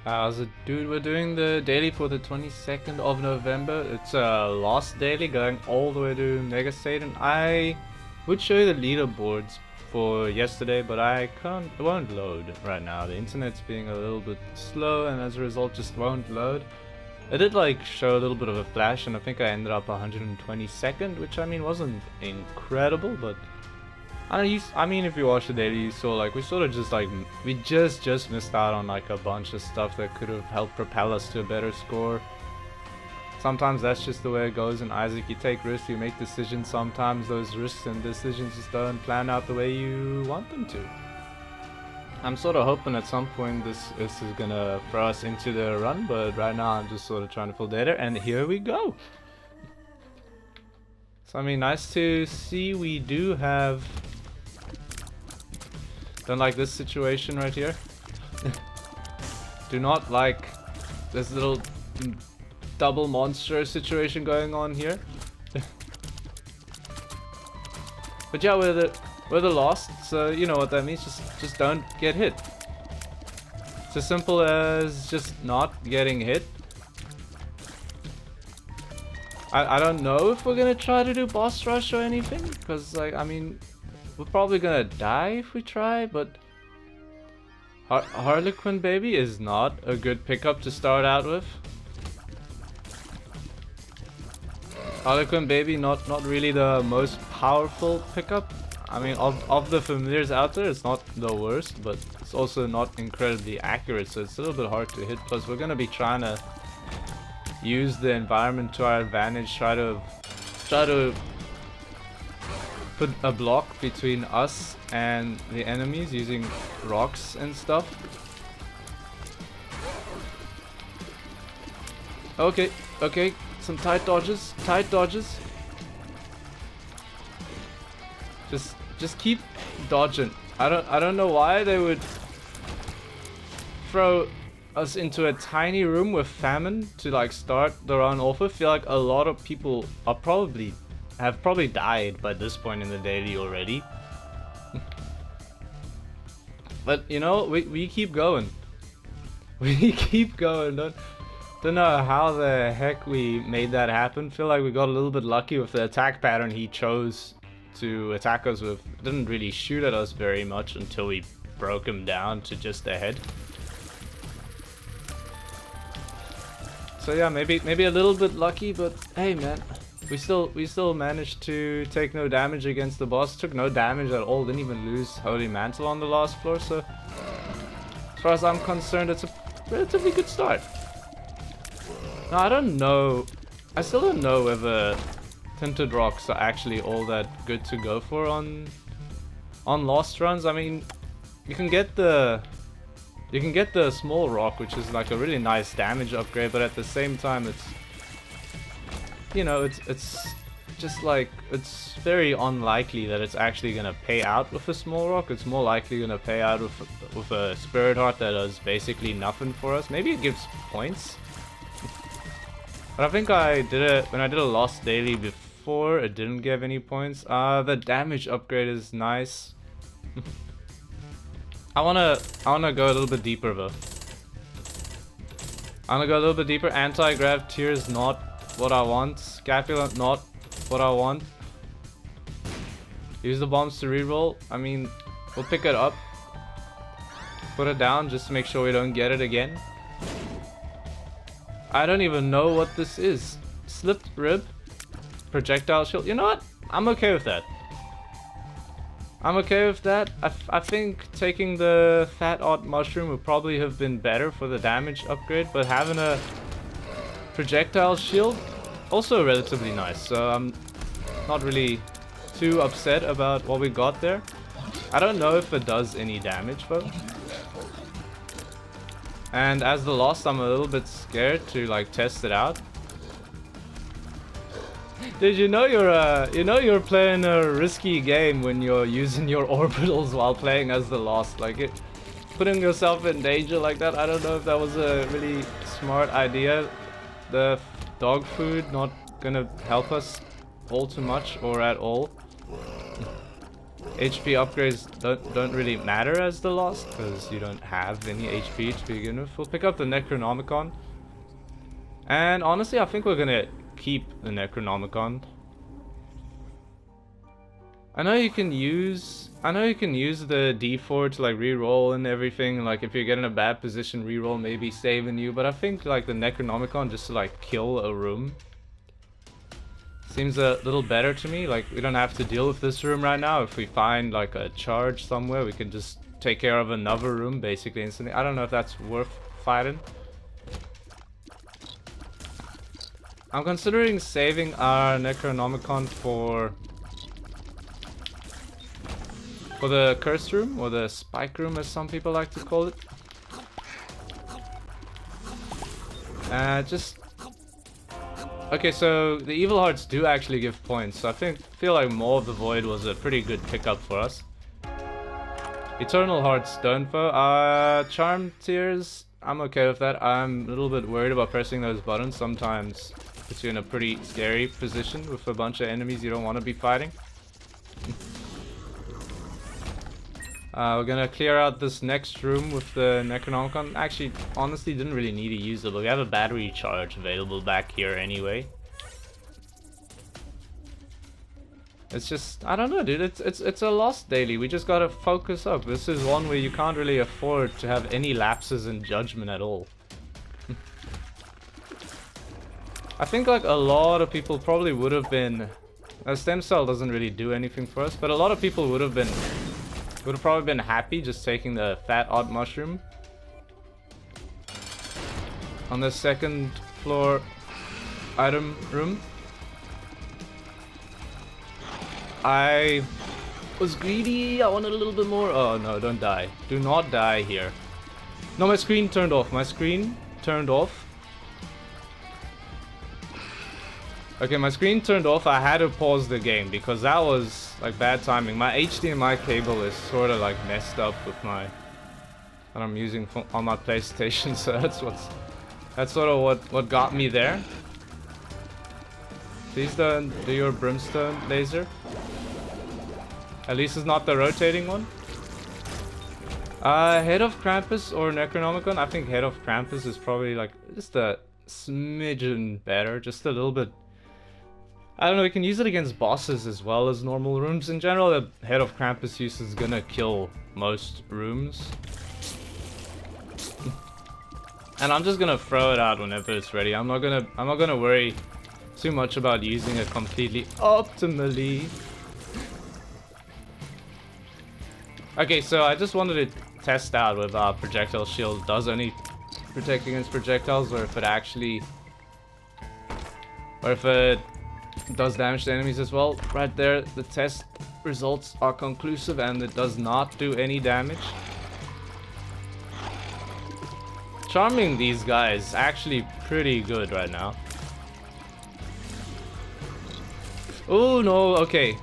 So dude, we're doing the daily for the 22nd of November. It's a lost daily going all the way to Mega Satan. I would show you the leaderboards for yesterday, but it won't load right now. The internet's being a little bit slow and as a result just won't load. It did like show a little bit of a flash and I think I ended up 122nd, which I mean wasn't incredible, but I mean, if you watched the daily, you saw like we sort of we just missed out on like a bunch of stuff that could have helped propel us to a better score. Sometimes that's just the way it goes in Isaac. You take risks, you make decisions. Sometimes those risks and decisions just don't plan out the way you want them to. I'm sort of hoping at some point this is gonna throw us into the run, but right now I'm just sort of trying to pull data, and here we go. So I mean, nice to see we do have. Don't like this situation right here. Do not like this little double monster situation going on here. But yeah, we're the lost, so you know what that means. Just don't get hit. It's as simple as just not getting hit. I don't know if we're gonna try to do boss rush or anything, because like I mean. We're probably gonna die if we try, but Harlequin Baby is not a good pickup to start out with. Harlequin Baby not really the most powerful pickup. I mean, of the familiars out there, it's not the worst, but it's also not incredibly accurate, so it's a little bit hard to hit. Plus, we're gonna be trying to use the environment to our advantage, try to put a block between us and the enemies using rocks and stuff. Okay, some tight dodges. Just keep dodging. I don't know why they would throw us into a tiny room with famine to like start the run off with. I feel like a lot of people are have probably died by this point in the daily already. But you know, we keep going. We keep going. Don't know how the heck we made that happen. Feel like we got a little bit lucky with the attack pattern he chose to attack us with. Didn't really shoot at us very much until we broke him down to just the head. So yeah, maybe a little bit lucky, but hey man. We still managed to take no damage against the boss. Took no damage at all. Didn't even lose Holy Mantle on the last floor. So as far as I'm concerned, it's a relatively good start. Now I don't know. I still don't know whether tinted rocks are actually all that good to go for on lost runs. I mean, you can get the small rock, which is like a really nice damage upgrade, but at the same time, it's you know, it's just like, it's very unlikely that it's actually gonna pay out with a small rock. It's more likely gonna pay out with a spirit heart that does basically nothing for us. Maybe it gives points. But I think I did it when I did a lost daily before. It didn't give any points. The damage upgrade is nice. I wanna go a little bit deeper though. I wanna go a little bit deeper. Anti-grav tier is not what I want. Scapula, not what I want. Use the bombs to reroll. I mean, we'll pick it up. Put it down just to make sure we don't get it again. I don't even know what this is. Slipped rib. Projectile shield. You know what? I'm okay with that. I'm okay with that. I think taking the fat odd mushroom would probably have been better for the damage upgrade, but having a projectile shield also relatively nice, so I'm not really too upset about what we got there. I don't know if it does any damage though, and as the lost I'm a little bit scared to like test it out. Did you know you're playing a risky game when you're using your orbitals while playing as the lost, like putting yourself in danger like that. I don't know if that was a really smart idea. The dog food not gonna help us all too much or at all. HP upgrades don't really matter as the lost, because you don't have any HP to begin with. We'll pick up the Necronomicon. And honestly, I think we're gonna keep the Necronomicon. I know you can use the D4 to like reroll and everything. Like if you get in a bad position, reroll maybe saving you. But I think like the Necronomicon just to like kill a room seems a little better to me. Like we don't have to deal with this room right now. If we find like a charge somewhere, we can just take care of another room basically instantly. I don't know if that's worth fighting. I'm considering saving our Necronomicon for the curse room, or the spike room as some people like to call it. Okay, so the evil hearts do actually give points, so I feel like Maw of the Void was a pretty good pickup for us. Eternal Hearts don't though. Charm Tears, I'm okay with that. I'm a little bit worried about pressing those buttons. Sometimes puts you in a pretty scary position with a bunch of enemies you don't want to be fighting. We're gonna clear out this next room with the Necronomicon. Actually, honestly, didn't really need to use it, but we have a battery charge available back here anyway. It's just, I don't know, dude. It's a lost daily. We just gotta focus up. This is one where you can't really afford to have any lapses in judgment at all. I think like a lot of people probably would have been. Stem cell doesn't really do anything for us, but a lot of people would have probably been happy just taking the fat odd mushroom on the second floor item room. I was greedy. I wanted a little bit more. Oh no, don't die. Do not die here. No, my screen turned off. My screen turned off. Okay, my screen turned off. I had to pause the game because that was like bad timing. My HDMI cable is sort of like messed up with that I'm using on my PlayStation, so that's sort of what got me there. Please don't do your brimstone laser. At least it's not the rotating one. Head of Krampus or Necronomicon? I think Head of Krampus is probably like just a smidgen better, just a little bit. I don't know, we can use it against bosses as well as normal rooms. In general, the Head of Krampus use is gonna kill most rooms. And I'm just gonna throw it out whenever it's ready. I'm not gonna worry too much about using it completely optimally. Okay, so I just wanted to test out whether our projectile shield does only protect against projectiles, or if it actually, or if it does damage to enemies as well. Right there, the test results are conclusive and it does not do any damage. Charming these guys actually pretty good right now. Oh no, okay.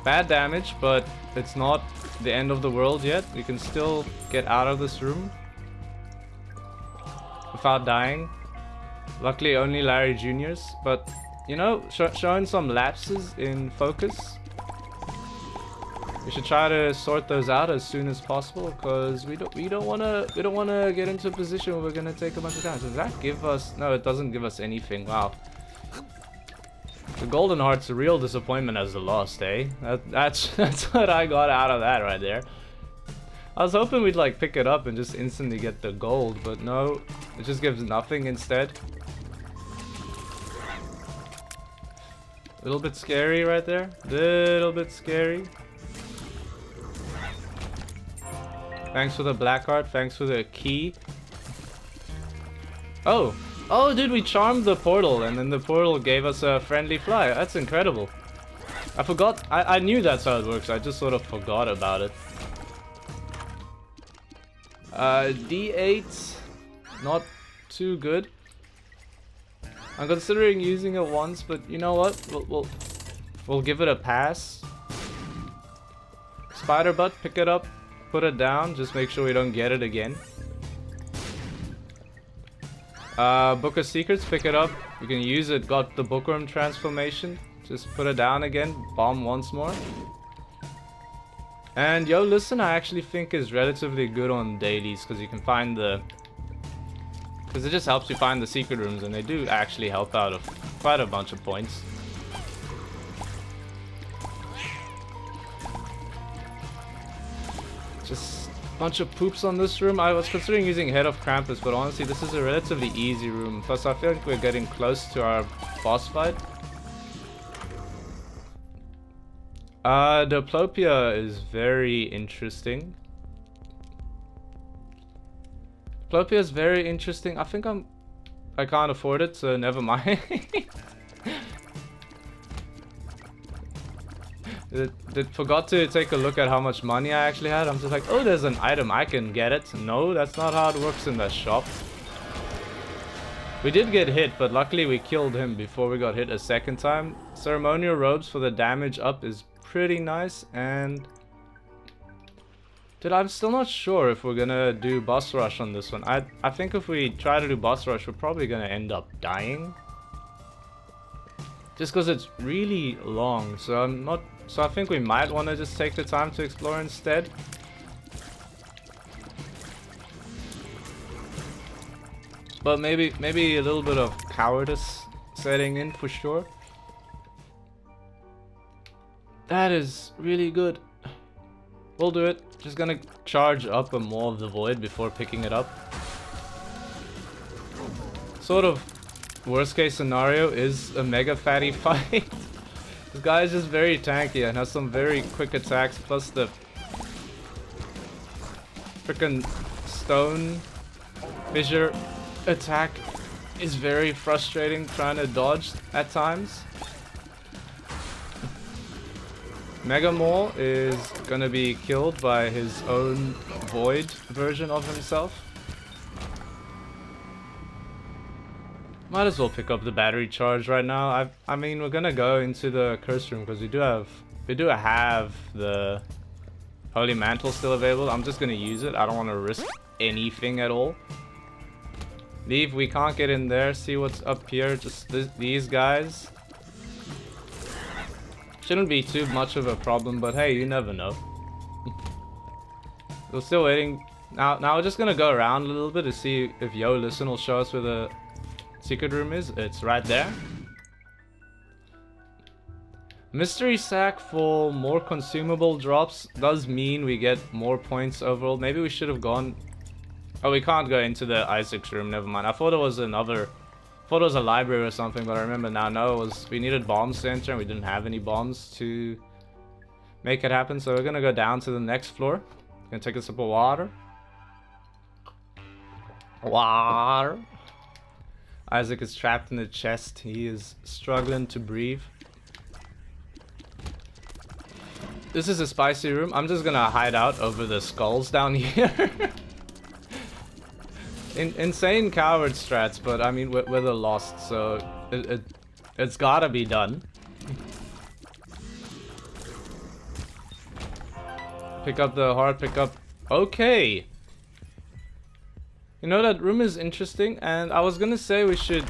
Bad damage, but it's not the end of the world yet. We can still get out of this room without dying. Luckily only Larry Jr.'s, but you know, showing some lapses in focus. We should try to sort those out as soon as possible, because we don't wanna get into a position where we're gonna take a bunch of damage. Does that give us? No, it doesn't give us anything. Wow. The Golden Heart's a real disappointment as the lost, eh? That's what I got out of that right there. I was hoping we'd like pick it up and just instantly get the gold, but no, it just gives nothing instead. A little bit scary right there. Little bit scary. Thanks for the black heart. Thanks for the key. Oh, dude, we charmed the portal, and then the portal gave us a friendly fly. That's incredible. I forgot. I knew that's how it works. I just sort of forgot about it. D8, not too good. I'm considering using it once, but you know what? We'll give it a pass. Spider butt, pick it up, put it down. Just make sure we don't get it again. Book of Secrets, pick it up. You can use it. Got the bookworm transformation. Just put it down again. Bomb once more. And Yo Listen I actually think is relatively good on dailies because you can find the... Because it just helps you find the secret rooms, and they do actually help out of quite a bunch of points. Just a bunch of poops on this room. I was considering using Head of Krampus, but honestly this is a relatively easy room. Plus I feel like we're getting close to our boss fight. Diplopia is very interesting. Diplopia is very interesting. I think I can't afford it, so never mind. Forgot to take a look at how much money I actually had. I'm just like, oh, there's an item, I can get it. No, that's not how it works in the shop. We did get hit, but luckily we killed him before we got hit a second time. Ceremonial robes for the damage up is pretty nice, and dude, I'm still not sure if we're gonna do boss rush on this one. I think if we try to do boss rush, we're probably gonna end up dying, just because it's really long. So I think we might want to just take the time to explore instead. But maybe a little bit of cowardice setting in for sure. That is really good. We'll do it. Just gonna charge up a Maw of the Void before picking it up. Sort of worst case scenario is a mega fatty fight. This guy is just very tanky and has some very quick attacks, plus the freaking stone fissure attack is very frustrating trying to dodge at times. Mega Maw is gonna be killed by his own void version of himself. Might as well pick up the battery charge right now. I mean, we're gonna go into the curse room because we do have the Holy Mantle still available. I'm just gonna use it. I don't want to risk anything at all. Leave, we can't get in there. See what's up here. Just these guys. Shouldn't be too much of a problem, but hey, you never know. We're still waiting. Now we're just gonna go around a little bit to see if Yo Listen will show us where the secret room is. It's right there. Mystery sack for more consumable drops does mean we get more points overall. Maybe we should have gone... Oh, we can't go into the Isaac's room, never mind. I thought it was another... I thought it was a library or something, but I remember now, no, it was... We needed bombs to enter and we didn't have any bombs to make it happen. So we're gonna go down to the next floor. Gonna take a sip of water. Water. Isaac is trapped in the chest. He is struggling to breathe. This is a spicy room. I'm just gonna hide out over the skulls down here. Insane coward strats, but I mean, we're the lost, so it's gotta be done. Pick up the heart, pick up... Okay! You know, that room is interesting, and I was gonna say we should...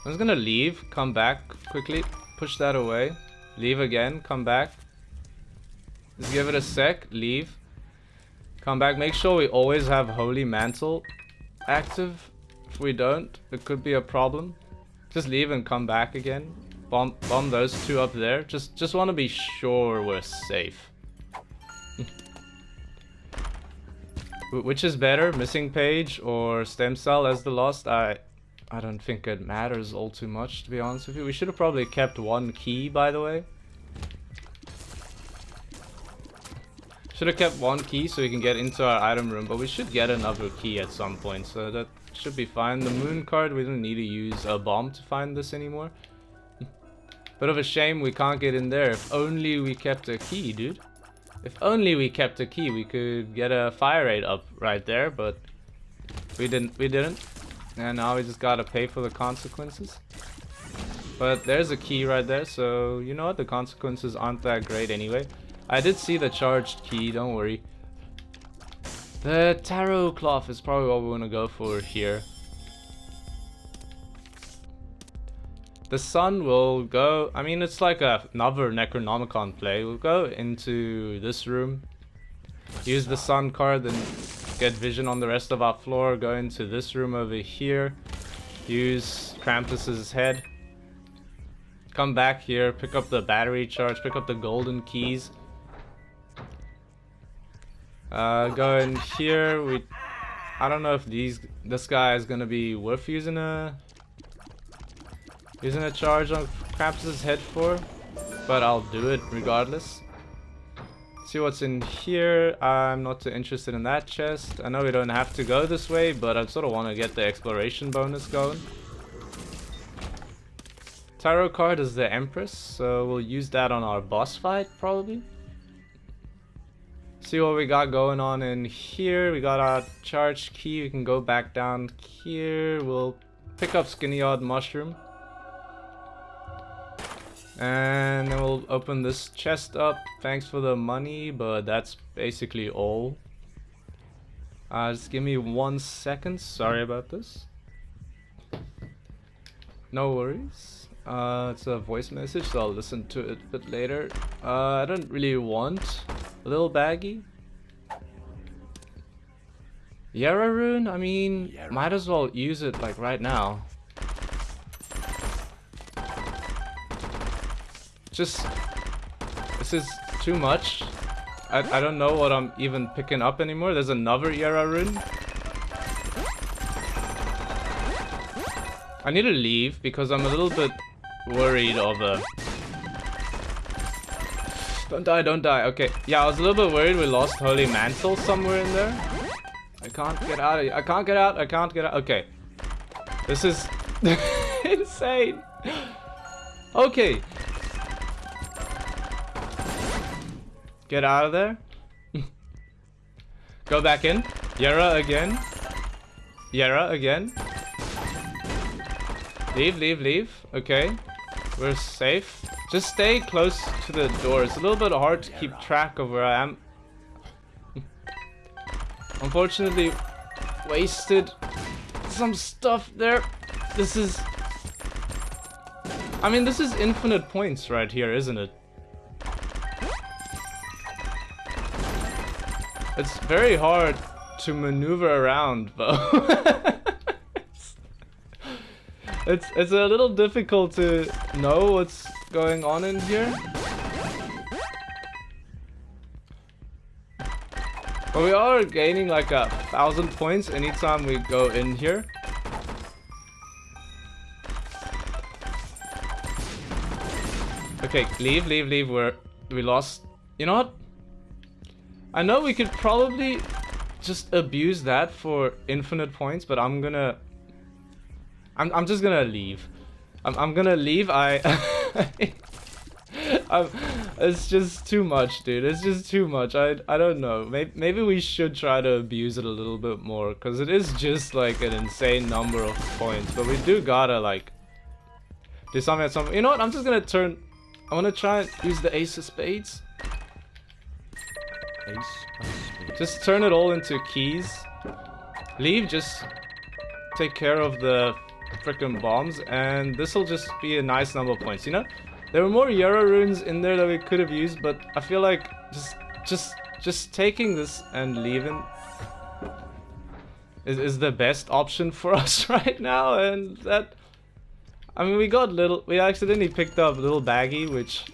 I was gonna leave, come back quickly, push that away. Leave again, come back. Just give it a sec, leave. Come back, make sure we always have Holy Mantle active. If we don't, it could be a problem. Just leave and come back again. Bomb those two up there. Just want to be sure we're safe. Which is better, Missing Page or Stem Cell as the lost? I don't think it matters all too much, to be honest with you. We should have probably kept one key, by the way. Should have kept one key so we can get into our item room, but we should get another key at some point, so that should be fine. The moon card, we don't need to use a bomb to find this anymore. Bit of a shame we can't get in there. If only we kept a key, dude. If only we kept a key, we could get a fire rate up right there, but we didn't. And now we just gotta pay for the consequences. But there's a key right there, so you know what? The consequences aren't that great anyway. I did see the charged key, don't worry. The tarot cloth is probably what we want to go for here. The sun will go, I mean, it's like another Necronomicon play. We'll go into this room, use the sun card, then get vision on the rest of our floor, go into this room over here, use Krampus's head, come back here, pick up the battery charge, pick up the golden keys, go in here. I don't know if this guy is gonna be worth using a charge on Krampus's head for, but I'll do it regardless. See what's in here. I'm not too interested in that chest. I know we don't have to go this way, but I sort of want to get the exploration bonus going. Tarot card is the Empress, so we'll use that on our boss fight probably. See what we got going on in here. We got our charge key. We can go back down here. We'll pick up Skinny Odd Mushroom. And then we'll open this chest up. Thanks for the money, but that's basically all. Just give me 1 second. Sorry about this. No worries. It's a voice message, so I'll listen to it a bit later. I don't really want a little baggy. Yara rune? I mean, might as well use it like right now. This is too much. I don't know what I'm even picking up anymore. There's another Yara rune. I need to leave because I'm a little bit worried of Don't die, don't die. Okay, yeah, I was a little bit worried we lost Holy Mantle somewhere in there. I can't get out of here. I can't get out. I can't get out. Okay. This is insane. Okay. Get out of there. Go back in. Yara again. Yara again. Leave, leave, leave. Okay. We're safe. Just stay close to the door. It's a little bit hard to keep track of where I am. Unfortunately, wasted some stuff there. This is... I mean, this is infinite points right here, isn't it? It's very hard to maneuver around, though. It's a little difficult to know what's going on in here. But we are gaining like 1,000 points anytime we go in here. Okay, leave, leave, leave. We lost. You know what? I know we could probably just abuse that for infinite points, but I'm just gonna leave. I'm gonna leave. It's just too much, dude. It's just too much. I don't know. Maybe we should try to abuse it a little bit more, because it is just like an insane number of points. But we do gotta like do something at some. You know what? I'm just gonna turn. I wanna try and use the Ace of Spades. Ace of Spades. Just turn it all into keys. Leave. Just take care of the frickin' bombs, and this will just be a nice number of points. You know, there were more Yara runes in there that we could have used, but I feel like just taking this and leaving is the best option for us right now. And that, I mean, we accidentally picked up little baggy, which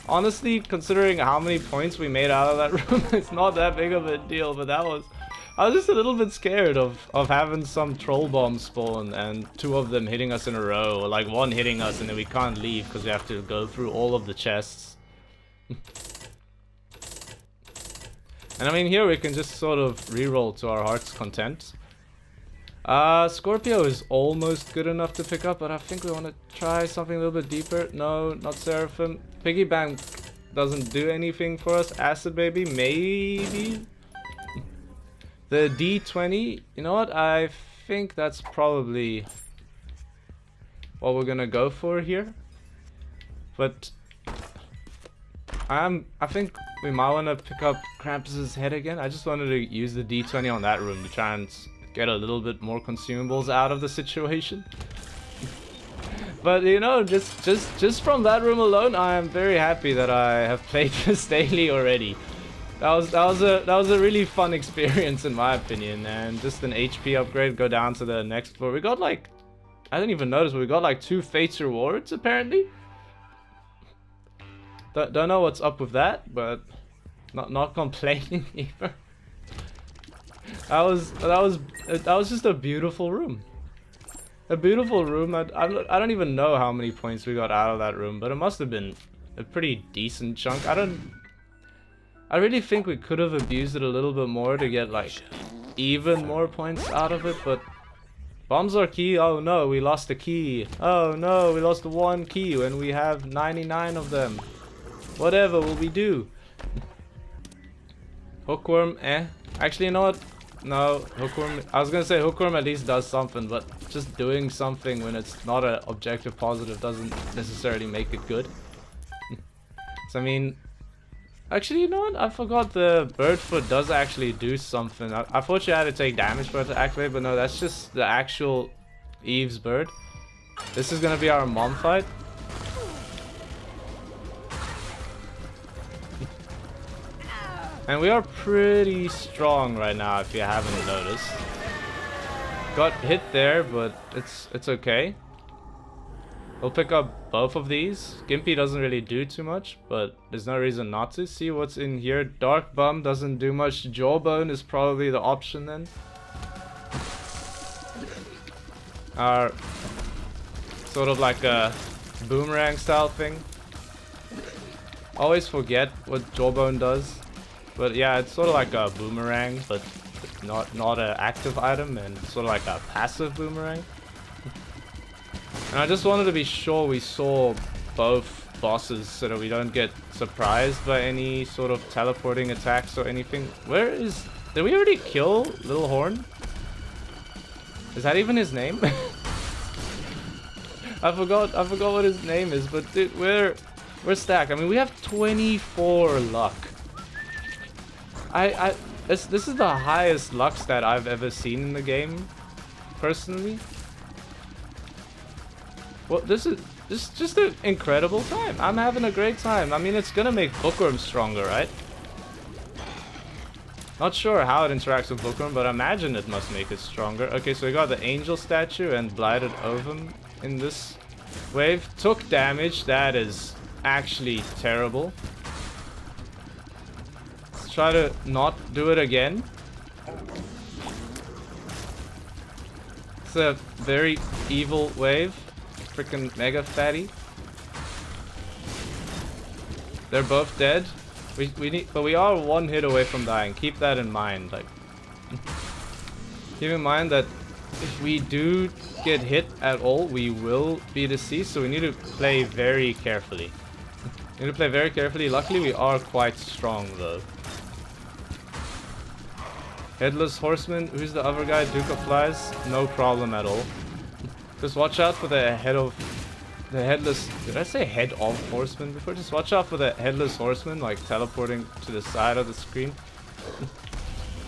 honestly, considering how many points we made out of that room, it's not that big of a deal. But I was just a little bit scared of having some troll bomb spawn and 2 of them hitting us in a row, or like 1 hitting us and then we can't leave because we have to go through all of the chests. And I mean, here we can just sort of reroll to our heart's content. Scorpio is almost good enough to pick up, but I think we want to try something a little bit deeper. No, not Seraphim. Piggy Bank doesn't do anything for us. Acid Baby, maybe? The D20, you know what? I think that's probably what we're gonna go for here. But I think we might want to pick up Krampus's head again. I just wanted to use the D20 on that room to try and get a little bit more consumables out of the situation. But you know, just from that room alone, I am very happy that I have played this daily already. That was a really fun experience in my opinion, and just an HP upgrade, go down to the next floor. We got like, I didn't even notice, but we got like 2 Fates rewards apparently. Don't know what's up with that, but not complaining either. That was just a beautiful room. A beautiful room. I don't even know how many points we got out of that room, but it must have been a pretty decent chunk. I really think we could have abused it a little bit more to get like even more points out of it, but bombs are key. Oh no, we lost a key. Oh no, we lost 1 key when we have 99 of them. Whatever will we do? Hookworm, eh? Actually, you know what? No, Hookworm, I was gonna say Hookworm at least does something, but just doing something when it's not an objective positive doesn't necessarily make it good. So I mean, actually, you know what? I forgot the bird foot does actually do something. I thought you had to take damage for it to activate, but no, that's just the actual Eve's bird. This is gonna be our mom fight. And we are pretty strong right now, if you haven't noticed. Got hit there, but it's okay. We'll pick up both of these. Gimpy doesn't really do too much, but there's no reason not to. See what's in here. Dark Bum doesn't do much. Jawbone is probably the option then. Our sort of like a boomerang style thing. Always forget what Jawbone does. But yeah, it's sort of like a boomerang, but not an active item, and sort of like a passive boomerang. And I just wanted to be sure we saw both bosses so that we don't get surprised by any sort of teleporting attacks or anything. Where is... Did we already kill Little Horn? Is that even his name? I forgot what his name is, but dude, we're stacked. I mean, we have 24 luck. This is the highest luck stat I've ever seen in the game, personally. Well, this is just an incredible time. I'm having a great time. I mean, it's gonna make Bookworm stronger, right? Not sure how it interacts with Bookworm, but I imagine it must make it stronger. Okay, so we got the Angel statue and Blighted Ovum in this wave. Took damage. That is actually terrible. Try to not do it again. It's a very evil wave. Freaking mega fatty. They're both dead. We need, but we are 1 hit away from dying. Keep that in mind. Like, keep in mind that if we do get hit at all, we will be deceased. So we need to play very carefully. We need to play very carefully. Luckily, we are quite strong though. Headless Horseman, who's the other guy? Duke of Flies, no problem at all. Just watch out for the headless, did I say head of Horseman before? Just watch out for the Headless Horseman, like teleporting to the side of the screen.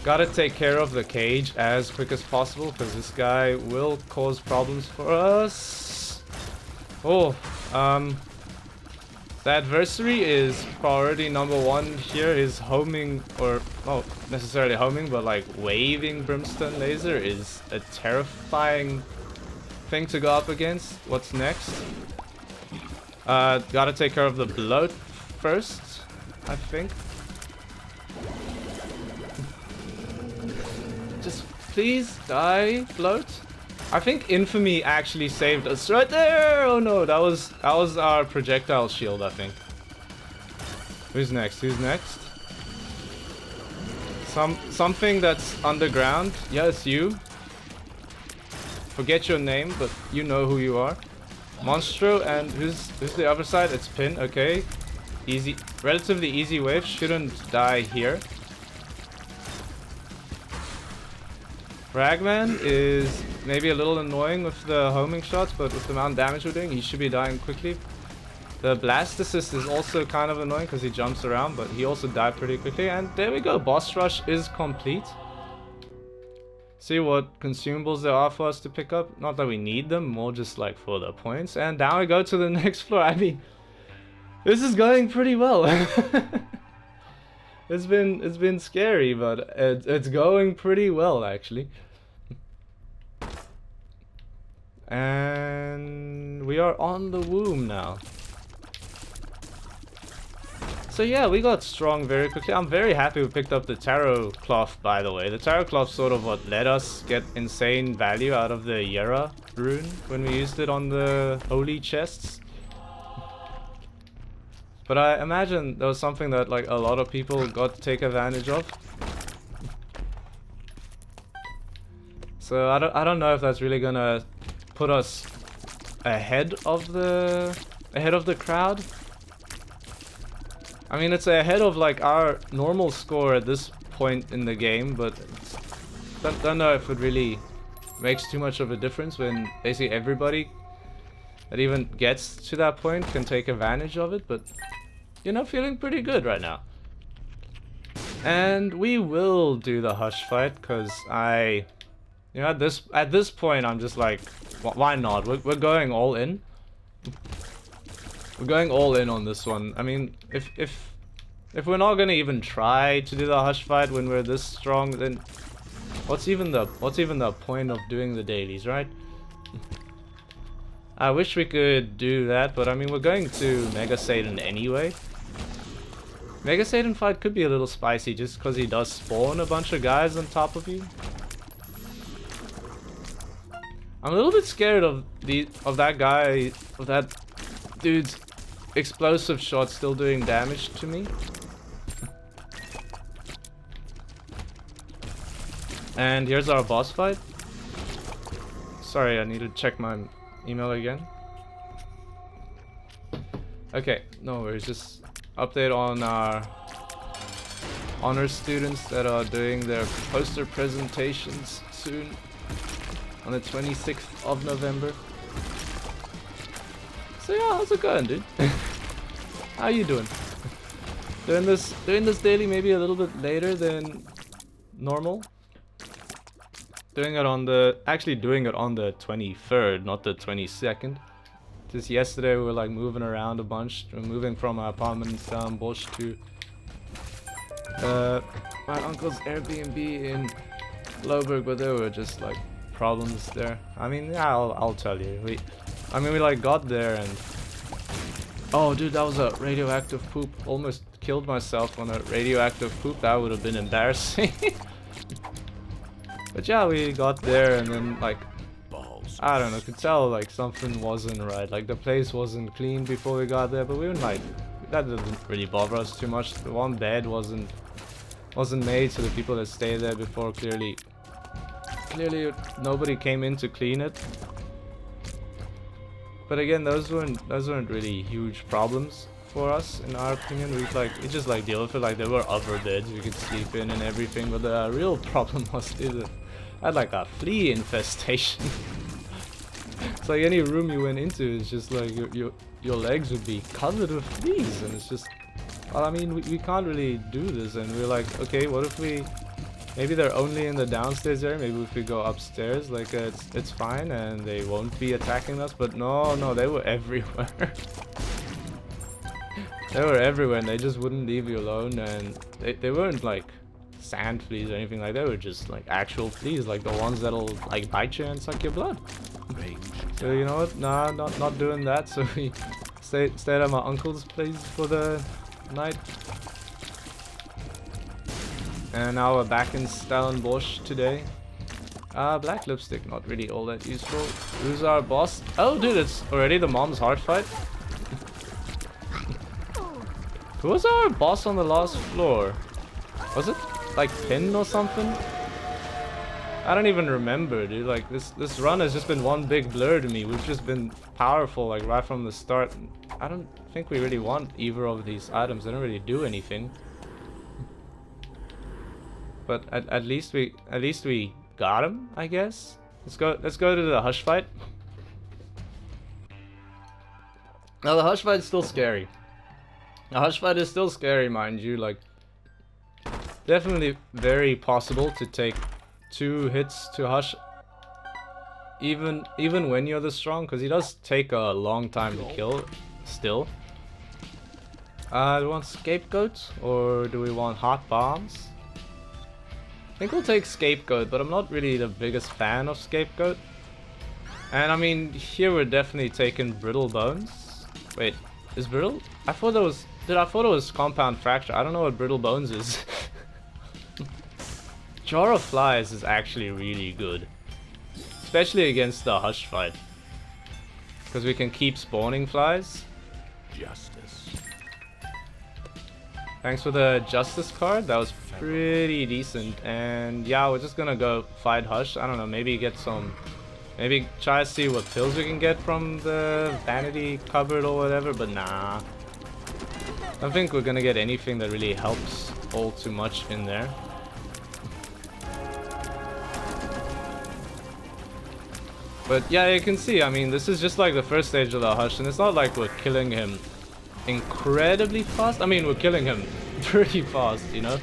Gotta take care of the cage as quick as possible, because this guy will cause problems for us. Oh, the adversary is priority number 1 here. Is homing, or not necessarily homing, but like waving Brimstone Laser is a terrifying thing to go up against. What's next? Gotta take care of the bloat first, I think. Just please die, bloat. I think Infamy actually saved us right there. Oh no, that was our projectile shield, I think. Who's next? Who's next? Something that's underground. Yeah, it's you. Forget your name, but you know who you are. Monstro, and who's the other side? It's Pin. Okay, easy, relatively easy wave. Shouldn't die here. Ragman is maybe a little annoying with the homing shots, but with the amount of damage we're doing, he should be dying quickly. The blast assist is also kind of annoying because he jumps around, but he also died pretty quickly. And there we go, boss rush is complete. see what consumables there are for us to pick up. Not that we need them, more just like for the points. And down we go to the next floor. I mean, this is going pretty well. It's been scary, but it's going pretty well actually. And we are on the womb now. So yeah, we got strong very quickly. I'm very happy we picked up the tarot cloth, by the way. The tarot cloth sort of what let us get insane value out of the Yera rune when we used it on the holy chests. But I imagine that was something that like a lot of people got to take advantage of. So I don't know if that's really gonna put us ahead of the crowd. I mean, it's ahead of like our normal score at this point in the game, but don't know if it really makes too much of a difference when basically everybody that even gets to that point can take advantage of it. But you know, feeling pretty good right now. And we will do the hush fight because you know, at this point I'm just like, why not? We're going all in. We're going all in on this one. I mean, if we're not gonna even try to do the hush fight when we're this strong, then what's even the point of doing the dailies, right? I wish we could do that, but I mean, we're going to Mega Satan anyway. Mega Satan fight could be a little spicy just because he does spawn a bunch of guys on top of you. I'm a little bit scared of that dude's explosive shot still doing damage to me. And here's our boss fight. Sorry, I need to check my email again. Okay, no worries, just update on our honor students that are doing their poster presentations soon on the 26th of November. So yeah, how's it going, dude? How you doing? Doing this daily maybe a little bit later than normal. Actually doing it on the 23rd, not the 22nd. Just yesterday we were like moving around a bunch. We're moving from our apartment in Stellenbosch to my uncle's Airbnb in Louwburg, but there were just like problems there. I mean, yeah, I'll tell you. We like got there and oh dude, that was a radioactive poop. Almost killed myself on a radioactive poop. That would have been embarrassing. But yeah, we got there and then like I don't know, could tell like something wasn't right. Like the place wasn't clean before we got there, but we were like, that didn't really bother us too much. The one bed wasn't made, so the people that stayed there before clearly nobody came in to clean it. But again, those weren't really huge problems for us in our opinion. We just like deal with it. Like there were other beds we could sleep in and everything, but the real problem was I had like a flea infestation. It's like any room you went into is just like your legs would be covered with fleas, and it's just, well, I mean, we can't really do this. And we're like, okay, what if maybe they're only in the downstairs area, maybe if we go upstairs, like it's fine and they won't be attacking us. But no, they were everywhere. They were everywhere and they just wouldn't leave you alone, and they weren't like sand fleas or anything like that. They were just like actual fleas, like the ones that'll like bite you and suck your blood. So you know what, nah, not doing that. So we stayed at my uncle's place for the night. And now we're back in Stellenbosch today. Black lipstick, not really all that useful. Who's our boss? Oh dude, it's already the mom's heart fight. Who was our boss on the last floor? Was it like Pin or something? I don't even remember, dude. Like this run has just been one big blur to me. We've just been powerful like right from the start. I don't think we really want either of these items. They don't really do anything. But at least we got him, I guess. Let's go to the hush fight. Now the hush fight is still scary. The hush fight is still scary, mind you. Like, definitely very possible to take 2 hits to Hush. Even when you're this strong, because he does take a long time to kill still. Do we want Scapegoat or do we want Hot Bombs? I think we'll take Scapegoat, but I'm not really the biggest fan of Scapegoat. And I mean, here we're definitely taking Brittle Bones. Wait, is Brittle? I thought it was Compound Fracture. I don't know what Brittle Bones is. Jar of Flies is actually really good. Especially against the Hush fight. Because we can keep spawning flies. Justice. Thanks for the Justice card. That was pretty decent. And yeah, we're just gonna go fight Hush. I don't know, maybe get some... Maybe try to see what pills we can get from the vanity cupboard or whatever, but nah. I don't think we're gonna get anything that really helps all too much in there. But yeah, you can see, I mean, this is just like the first stage of the Hush, and it's not like we're killing him incredibly fast. I mean, we're killing him pretty fast, you know?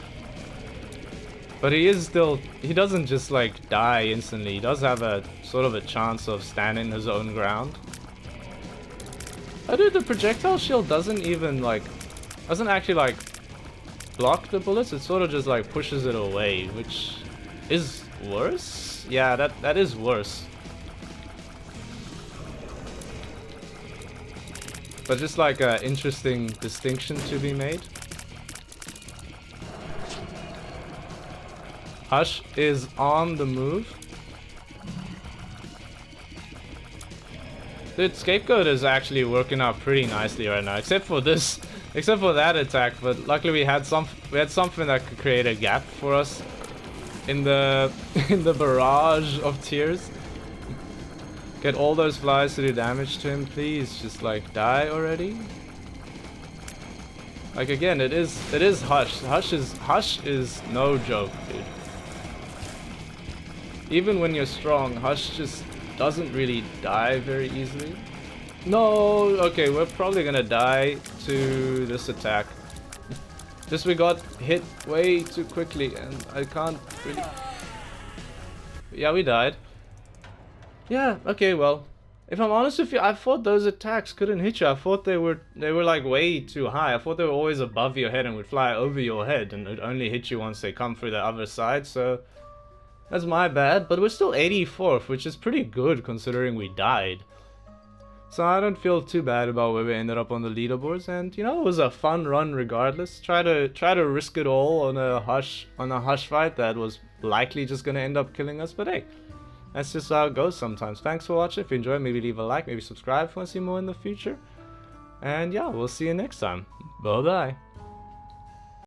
But he is still, he doesn't just like die instantly. He does have a sort of a chance of standing his own ground. Oh dude, the projectile shield doesn't even like, doesn't actually like block the bullets. It sort of just like pushes it away, which is worse. Yeah, that is worse. But just like an interesting distinction to be made. Hush is on the move. Dude, Scapegoat is actually working out pretty nicely right now, except for this, except for that attack. But luckily we had something that could create a gap for us in the barrage of tears. Get all those flies to do damage to him, please. Just like die already. Like again, it is Hush. Hush is no joke, dude. Even when you're strong, Hush just doesn't really die very easily. No, okay, we're probably gonna die to this attack. Just we got hit way too quickly and I can't really... Yeah, we died. Yeah, okay, well, if I'm honest with you, I thought those attacks couldn't hit you. I thought they were like way too high. I thought they were always above your head and would fly over your head and would only hit you once they come through the other side, so that's my bad. But we're still 84th, which is pretty good considering we died. So I don't feel too bad about where we ended up on the leaderboards, and you know, it was a fun run regardless. Try to risk it all on a Hush fight that was likely just gonna end up killing us, but hey. That's just how it goes sometimes. Thanks for watching. If you enjoyed, maybe leave a like, maybe subscribe if you want to see more in the future. And yeah, we'll see you next time. Bye bye.